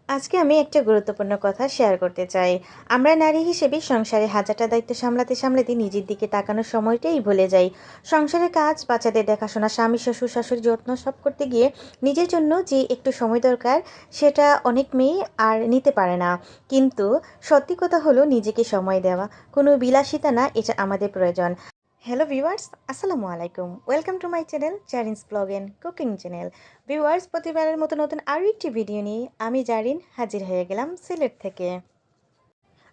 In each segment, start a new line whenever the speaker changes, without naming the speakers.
আজকে আমি একটা গুরুত্বপূর্ণ কথা শেয়ার করতে চাই। আমরা নারী হিসেবে সংসারে হাজারটা দায়িত্ব সামলাতে সামলাতে নিজের দিকে তাকানোর সময়টাই ভুলে যাই। সংসারের কাজ, বাচ্চাদের দেখাশোনা, স্বামী, শ্বশুর, শাশুড়ির যত্ন সব করতে গিয়ে নিজের জন্য যে একটু সময় দরকার, সেটা অনেক মেয়ে আর নিতে পারে না। কিন্তু সত্যি কথা হলো, নিজেকে সময় দেওয়া কোনো বিলাসিতা না, এটা আমাদের প্রয়োজন। হ্যালো ভিউয়ার্স, আসসালামু আলাইকুম। Welcome to my channel Zarin's blog and cooking channel. Viewers, প্রতিবারের মতো নতুন আরও একটি ভিডিও নিয়ে আমি জারিন হাজির হয়ে গেলাম সিলেট থেকে।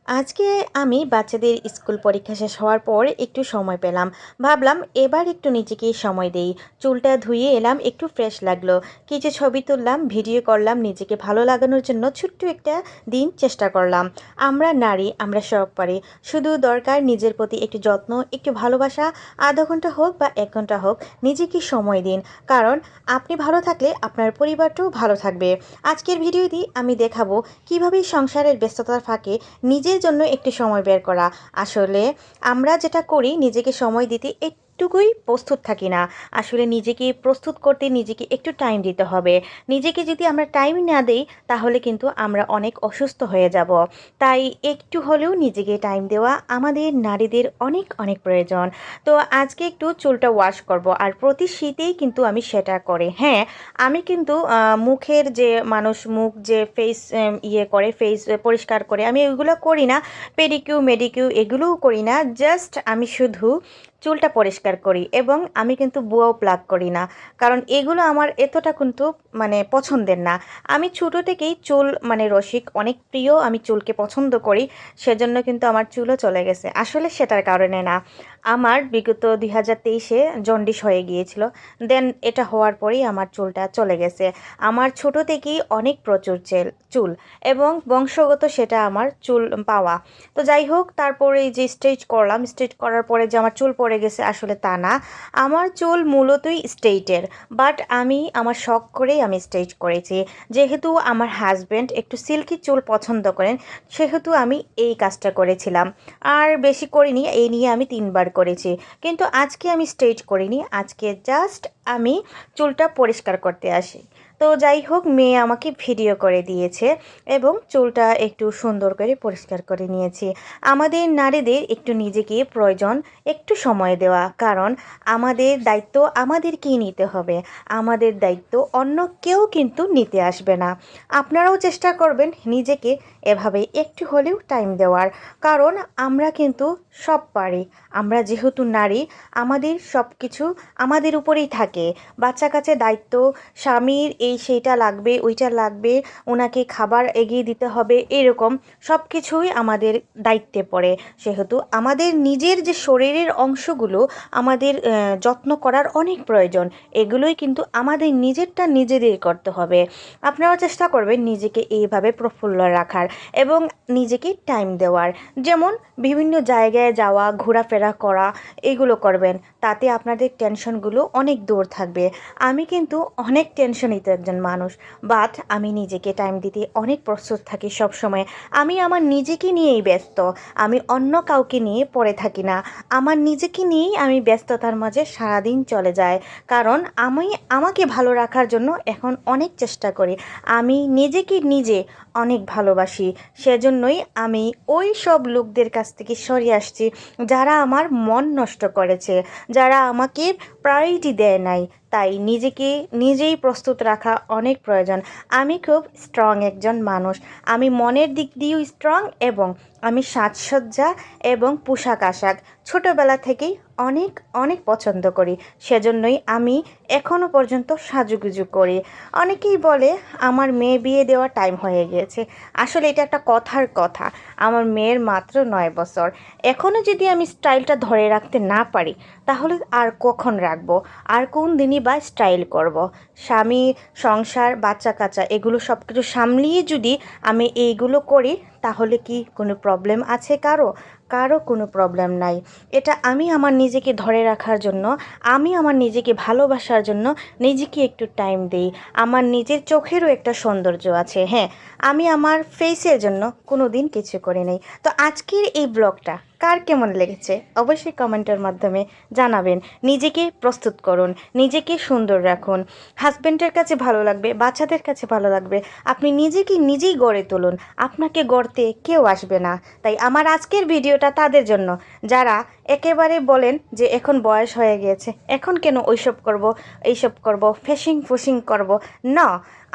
আজকে আমি বাচ্চাদের স্কুল পরীক্ষা শেষ হওয়ার পর একটু সময় পেলাম। ভাবলাম এবার একটু নিজেকে সময় দেই। চুলটা ধুয়ে এলাম, একটু ফ্রেশ লাগলো। কিছু ছবি তুললাম, ভিডিও করলাম, নিজেকে ভালো লাগানোর জন্য ছোট্ট একটা দিন চেষ্টা করলাম। আমরা নারী, আমরা সব পারি। শুধু দরকার নিজের প্রতি একটু যত্ন, একটু ভালোবাসা। আধা ঘন্টা হোক বা 1 ঘন্টা হোক, নিজেকে সময় দিন। কারণ আপনি ভালো থাকলে আপনার পরিবারটাও ভালো থাকবে। আজকের ভিডিওটি আমি দেখাবো কিভাবে সংসারের ব্যস্ততার ফাঁকে নিজের জন্য একটু সময় বের করা। আসলে আমরা যেটা করি, নিজেকে সময় দিতে একটুকুই প্রস্তুত থাকি না। আসলে নিজেকে প্রস্তুত করতে নিজেকে একটু টাইম দিতে হবে। নিজেকে যদি আমরা টাইম না দেই, তাহলে কিন্তু আমরা অনেক অসুস্থ হয়ে যাব। তাই একটু হলেও নিজেকে টাইম দেওয়া আমাদের নারীদের অনেক অনেক প্রয়োজন। তো আজকে একটু চুলটা ওয়াশ করব, আর প্রতি শীতেই কিন্তু আমি সেটা করি। হ্যাঁ, আমি কিন্তু মুখের যে মানুষ মুখ যে ফেস করে, ফেস পরিষ্কার করে, আমি ওইগুলো করি না। পেডিকিউ মেডিকিউ এগুলোও করি না। জাস্ট আমি শুধু চুলটা পরিষ্কার করি, এবং আমি কিন্তু বুয়াও প্লাক করি না। কারণ এগুলো আমার এতটা কিন্তু পছন্দের না। আমি ছোটো থেকেই চুল রসিক, অনেক প্রিয়, আমি চুলকে পছন্দ করি। সেজন্য কিন্তু আমার চুলও চলে গেছে, আসলে সেটার কারণে না। আমার বিগত 2023-এ জন্ডিস হয়ে গিয়েছিল। দেন এটা হওয়ার পরেই আমার চুলটা চলে গেছে। আমার ছোট থেকেই অনেক প্রচুর চুল, এবং বংশগত সেটা আমার চুল পাওয়া। তো যাই হোক, তারপরে এই যে স্ট্রেচ করলাম, স্ট্রেচ করার পরে যে আমার চুল পড়ে গেছে, আসলে তা না। আমার চুল মূলতই স্ট্রেইটের, বাট আমি আমার শখ করেই আমি স্ট্রেচ করেছি। যেহেতু আমার হাজব্যান্ড একটু সিল্কি চুল পছন্দ করেন, সেহেতু আমি এই কাজটা করেছিলাম। আর বেশি করিনি, এই নিয়ে আমি 3বার করেছি। কিন্তু আজকে আমি স্ট্রেচ করিনি, আজকে জাস্ট আমি চুলটা পরিষ্কার করতে আসি। তো যাই হোক, মেয়ে আমাকে ভিডিও করে দিয়েছে, এবং চুলটা একটু সুন্দর করে পরিষ্কার করে নিয়েছি। আমাদের নারীদের একটু নিজেকে প্রয়োজন একটু সময় দেওয়া, কারণ আমাদের দায়িত্ব আমাদেরকেই নিতে হবে। আমাদের দায়িত্ব অন্য কেউ কিন্তু নিতে আসবে না। আপনারাও চেষ্টা করবেন নিজেকে এভাবে একটু হলেও টাইম দেওয়ার। কারণ আমরা কিন্তু সব পারি। আমরা যেহেতু নারী, আমাদের সব কিছু আমাদের উপরেই থাকে। বাচ্চা কাছে দায়িত্ব, স্বামীর এই সেইটা লাগবে, ওইটা লাগবে, ওনাকে খাবার এগিয়ে দিতে হবে, এরকম সব কিছুই আমাদের দায়িত্বে পড়ে। সেহেতু আমাদের নিজের যে শরীরের অংশগুলো আমাদের যত্ন করার অনেক প্রয়োজন। এগুলোই কিন্তু আমাদের নিজেরটা নিজেদের করতে হবে। আপনারাও চেষ্টা করবেন নিজেকে এইভাবে প্রফুল্ল রাখার, এবং নিজেকে টাইম দেওয়ার। যেমন বিভিন্ন জায়গায় যাওয়া, ঘোরাফেরা করা, এগুলো করবেন। তাতে আপনাদের টেনশনগুলো অনেক দূর থাকবে। আমি কিন্তু অনেক টেনশনিত একজন মানুষ, বাট আমি নিজেকে টাইম দিতে অনেক প্রস্তুত থাকি সব সময়। আমি আমার নিজেকে নিয়েই ব্যস্ত, আমি অন্য কাউকে নিয়ে পড়ে থাকি না। আমার নিজেকে নিয়েই আমি ব্যস্ততার মাঝে সারাদিন চলে যায়। কারণ আমি আমাকে ভালো রাখার জন্য এখন অনেক চেষ্টা করি। আমি নিজেকে নিজে অনেক ভালোবাসি। সেজন্যই আমি ওই সব লোকদের কাছ থেকে সরে আসছি, যারা আমার মন নষ্ট করেছে, যারা আমাকে প্রায়োরিটি দেয় নাই। তাই নিজেকে নিজেই প্রস্তুত রাখা অনেক প্রয়োজন। আমি খুব স্ট্রং একজন মানুষ। আমি মনের দিক দিয়েও স্ট্রং, এবং আমি সাজসজ্জা এবং পোশাক আশাক ছোটোবেলা থেকেই অনেক অনেক পছন্দ করি। সেজন্যই আমি এখনও পর্যন্ত সাজুগুজু করি। অনেকেই বলে আমার মেয়ে বিয়ে দেওয়ার টাইম হয়ে গিয়েছে। আসলে এটা একটা কথার কথা। আমার মেয়ের মাত্র 9 বছর। এখনও যদি আমি স্টাইলটা ধরে রাখতে না পারি, তাহলে আর কখন রাখবো? আর কোন দিনই বা স্টাইল করব? স্বামী, সংসার, বাচ্চা কাচ্চা এগুলো সব কিছু সামলিয়ে যদি আমি এইগুলো করি, তাহলে কি কোনো প্রবলেম আছে কারো? কারো কোনো প্রবলেম নাই। এটা আমি আমার নিজেকে ধরে রাখার জন্য, আমি আমার নিজেকে ভালোবাসার জন্য নিজেকে একটু টাইম দিই। আমার নিজের চোখেরও একটা সৌন্দর্য আছে। হ্যাঁ, আমি আমার ফেসের জন্য কোনো দিন কিছু করি নাই। তো আজকের এই ব্লগটা কার কেমন লেগেছে অবশ্যই কমেন্টের মাধ্যমে জানাবেন। নিজেকে প্রস্তুত করুন, নিজেকে সুন্দর রাখুন। হাজব্যান্ডের কাছে ভালো লাগবে, বাচ্চাদের কাছে ভালো লাগবে। আপনি নিজেকে নিজেই গড়ে তুলুন, আপনাকে গড়তে কেউ আসবে না। তাই আমার আজকের ভিডিওটা তাদের জন্য যারা একেবারে বলেন যে এখন বয়স হয়ে গিয়েছে, এখন কেন ওইসব করব, এইসব করব, ফেসিং ফুসিং করব না।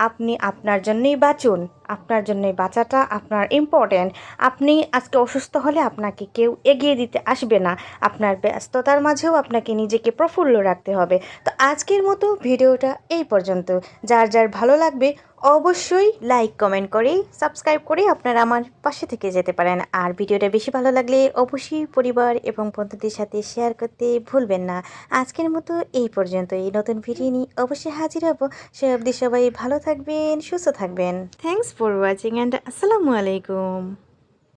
আপনি আপনার জন্যই বাঁচুন, আপনার জন্যই বাঁচাটা আপনার ইম্পর্ট্যান্ট। আপনি আজকে অসুস্থ হলে আপনাকে কেউ এগিয়ে দিতে আসবে না। আপনার ব্যস্ততার মাঝেও আপনাকে নিজেকে প্রফুল্ল রাখতে হবে। তো আজকের মতো ভিডিওটা এই পর্যন্ত। যার যার ভালো লাগবে অবশ্যই লাইক কমেন্ট করে সাবস্ক্রাইব করে আপনারা আমার পাশে থেকে যেতে পারেন। আর ভিডিওটা বেশি ভালো লাগলে অবশ্যই পরিবার এবং বন্ধুদের সাথে শেয়ার করতে ভুলবেন না। আজকের মতো এই পর্যন্ত। এই নতুন ভিডিও নিয়ে অবশ্যই হাজির হব। সে অবধি সবাই ভালো থাকবেন, সুস্থ থাকবেন। থ্যাংকস ফর ওয়াচিং অ্যান্ড আসসালামু আলাইকুম।